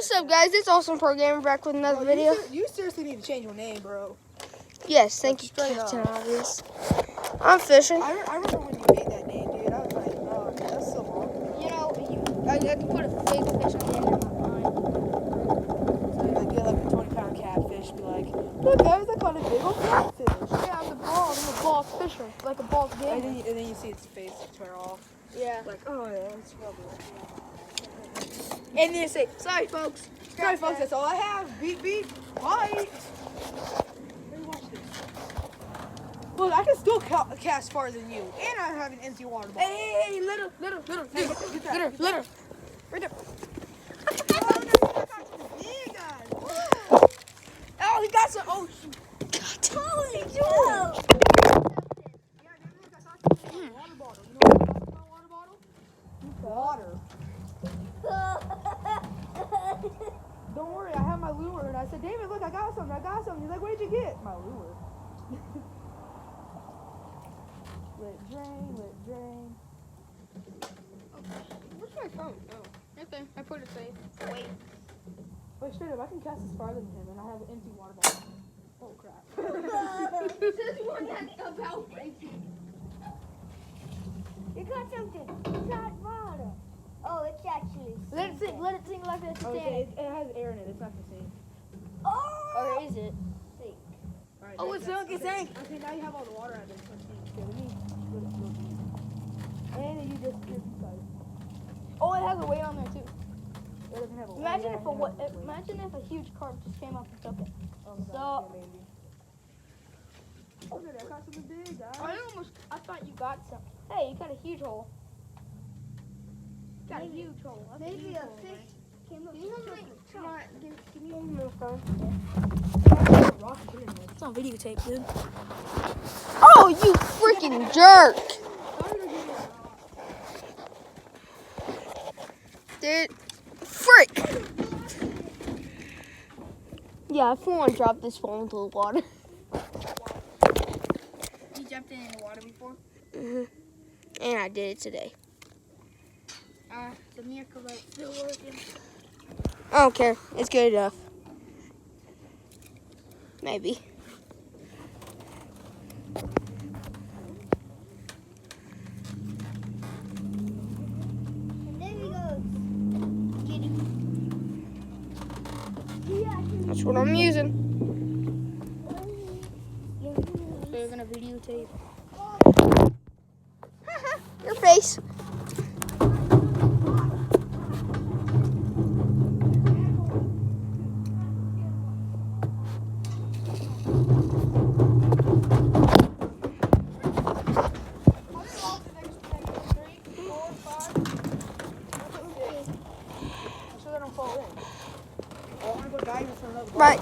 What's up, guys? It's Awesome Pro Gamer back with another video. You seriously need to change your name, bro. Yes, thank you, Straight Captain up. Obvious. I'm fishing. I remember when you made that name, dude. I was like, oh, man, that's so long. You know, I can put a fake fish on the end of my line. So you like get like a 20-pound catfish, be like, look guys, I caught a big old catfish. Yeah, I'm a boss fisher, like a boss gamer. And then you see its face turn off. Yeah. Like, oh yeah, it's probably right. And then say, sorry folks. Sorry folks, that's all I have. Beep beep. Bye. Let me watch this. Look, I can still cast farther than you, and I have an empty water bottle. Hey, little. Hey, get that. Little. Right there. Oh, he got some. Oh, shoot. Holy Joe. Water bottle. You know what I'm talking about, water bottle? Water. Don't worry, I have my lure, and I said, David, look, I got something. He's like, what did you get? My lure. Let drain. Where's my phone? Oh, right there. I put it safe. Wait. But straight up, I can cast this farther than him, and I have an empty water bottle. Oh, crap. This one has about breaking. You got something. It's hot water. Oh, it's actually. Let it sing like it's Okay, it has air in it. It's not the same. Oh! Or is it? All right, Oh, now it's you got- sunk, it sank. Okay, now you have all the water out of it. Okay, let me let it go deep. And then you just drip inside. Oh, it has a weight on there too. It doesn't have a Imagine if a huge carp just came up and took it. Look at that, I caught something big, guys. I thought you got some. Hey, you got a huge hole. Got a huge hole. That's Maybe huge a hole, fish man. came up. Come on, give me your phone. It's on videotape, dude. Oh, you freaking jerk! Dude, frick! Yeah, if you want to drop this phone into the water. You jumped in the water before? And I did it today. The miracle light still working. I don't care. It's good enough. Maybe. And there he goes. Get him. That's what I'm using. So you're gonna videotape. Your face. So they don't fall in. I want to go diving for another Right.